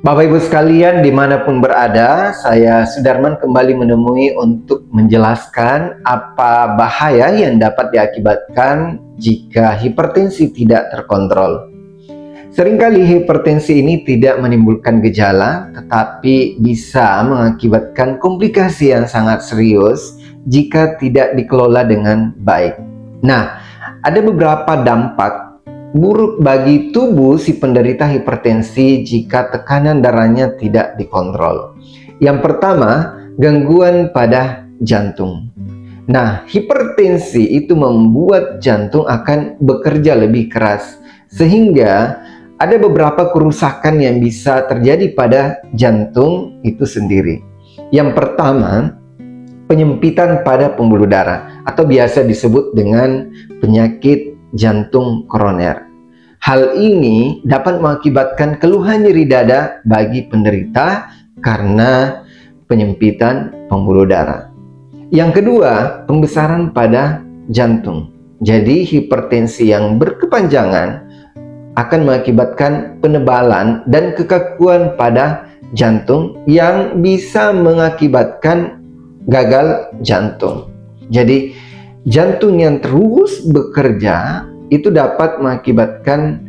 Bapak Ibu sekalian dimanapun berada, saya Sudarman kembali menemui untuk menjelaskan apa bahaya yang dapat diakibatkan jika hipertensi tidak terkontrol. Seringkali hipertensi ini tidak menimbulkan gejala, tetapi bisa mengakibatkan komplikasi yang sangat serius jika tidak dikelola dengan baik. Nah, ada beberapa dampak buruk bagi tubuh si penderita hipertensi jika tekanan darahnya tidak dikontrol. Yang pertama, gangguan pada jantung. Nah, hipertensi itu membuat jantung akan bekerja lebih keras, sehingga ada beberapa kerusakan yang bisa terjadi pada jantung itu sendiri. Yang pertama, penyempitan pada pembuluh darah atau biasa disebut dengan penyakit jantung koroner. Hal ini dapat mengakibatkan keluhan nyeri dada bagi penderita karena penyempitan pembuluh darah. Yang kedua, pembesaran pada jantung. Jadi hipertensi yang berkepanjangan akan mengakibatkan penebalan dan kekakuan pada jantung yang bisa mengakibatkan gagal jantung. Jadi jantung yang terus bekerja itu dapat mengakibatkan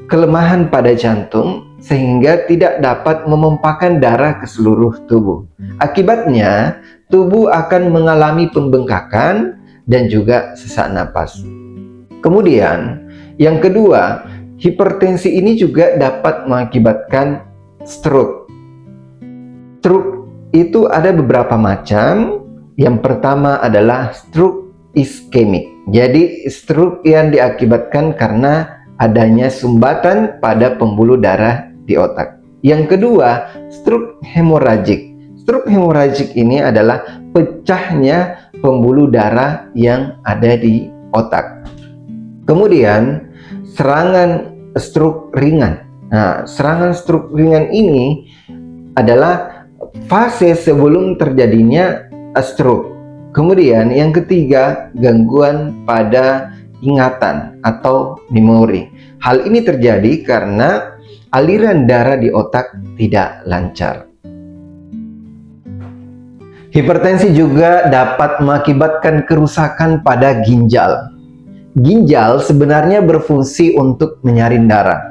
kelemahan pada jantung sehingga tidak dapat memompakan darah ke seluruh tubuh. Akibatnya, tubuh akan mengalami pembengkakan dan juga sesak napas. Kemudian, yang kedua, hipertensi ini juga dapat mengakibatkan stroke. Stroke itu ada beberapa macam. Yang pertama adalah stroke iskemik. Jadi stroke yang diakibatkan karena adanya sumbatan pada pembuluh darah di otak. Yang kedua, stroke hemoragik. Stroke hemoragik ini adalah pecahnya pembuluh darah yang ada di otak. Kemudian, serangan stroke ringan. Nah, serangan stroke ringan ini adalah fase sebelum terjadinya stroke. Kemudian yang ketiga, gangguan pada ingatan atau memori. Hal ini terjadi karena aliran darah di otak tidak lancar. Hipertensi juga dapat mengakibatkan kerusakan pada ginjal. Ginjal sebenarnya berfungsi untuk menyaring darah,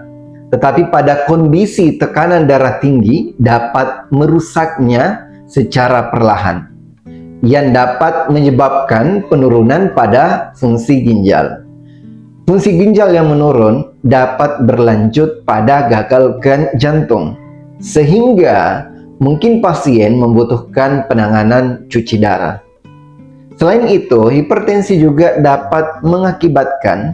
tetapi pada kondisi tekanan darah tinggi dapat merusaknya secara perlahan, yang dapat menyebabkan penurunan pada fungsi ginjal. Fungsi ginjal yang menurun dapat berlanjut pada gagal jantung, sehingga mungkin pasien membutuhkan penanganan cuci darah. Selain itu, hipertensi juga dapat mengakibatkan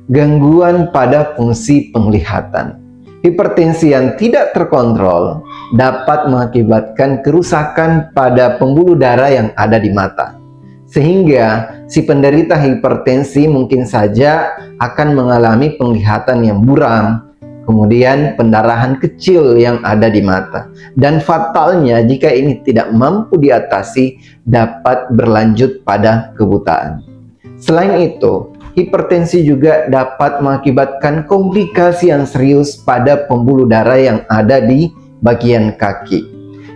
gangguan pada fungsi penglihatan. Hipertensi yang tidak terkontrol dapat mengakibatkan kerusakan pada pembuluh darah yang ada di mata, sehingga si penderita hipertensi mungkin saja akan mengalami penglihatan yang buram, kemudian pendarahan kecil yang ada di mata, dan fatalnya jika ini tidak mampu diatasi dapat berlanjut pada kebutaan. Selain itu, hipertensi juga dapat mengakibatkan komplikasi yang serius pada pembuluh darah yang ada di bagian kaki.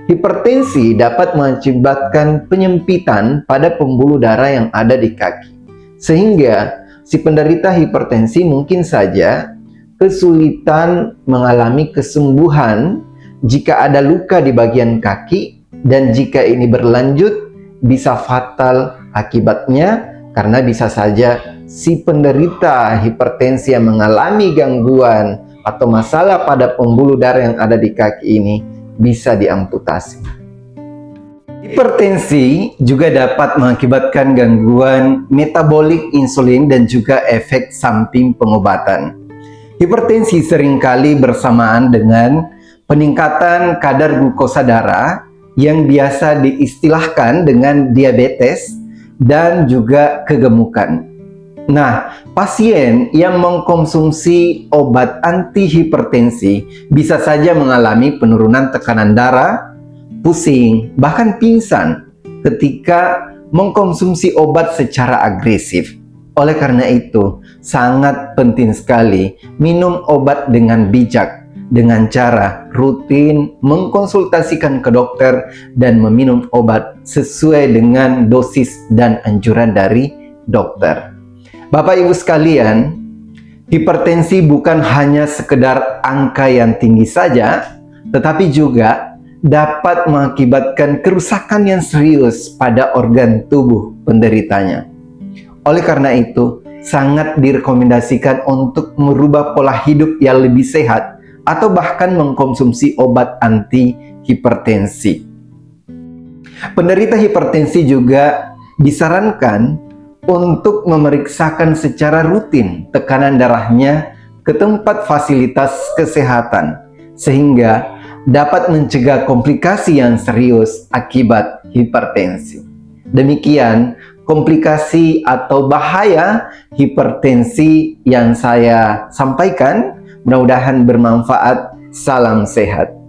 Hipertensi dapat mengakibatkan penyempitan pada pembuluh darah yang ada di kaki, sehingga si penderita hipertensi mungkin saja kesulitan mengalami kesembuhan jika ada luka di bagian kaki, dan jika ini berlanjut bisa fatal akibatnya, karena bisa saja si penderita hipertensi yang mengalami gangguan atau masalah pada pembuluh darah yang ada di kaki ini bisa diamputasi. Hipertensi juga dapat mengakibatkan gangguan metabolik insulin dan juga efek samping pengobatan. Hipertensi seringkali bersamaan dengan peningkatan kadar glukosa darah yang biasa diistilahkan dengan diabetes dan juga kegemukan. Nah, pasien yang mengkonsumsi obat antihipertensi bisa saja mengalami penurunan tekanan darah, pusing, bahkan pingsan ketika mengkonsumsi obat secara agresif. Oleh karena itu, sangat penting sekali minum obat dengan bijak dengan cara rutin mengkonsultasikan ke dokter dan meminum obat sesuai dengan dosis dan anjuran dari dokter. Bapak Ibu sekalian, hipertensi bukan hanya sekedar angka yang tinggi saja, tetapi juga dapat mengakibatkan kerusakan yang serius pada organ tubuh penderitanya. Oleh karena itu, sangat direkomendasikan untuk merubah pola hidup yang lebih sehat atau bahkan mengkonsumsi obat anti hipertensi. Penderita hipertensi juga disarankan untuk memeriksakan secara rutin tekanan darahnya ke tempat fasilitas kesehatan sehingga dapat mencegah komplikasi yang serius akibat hipertensi. Demikian komplikasi atau bahaya hipertensi yang saya sampaikan. Mudah-mudahan bermanfaat. Salam sehat.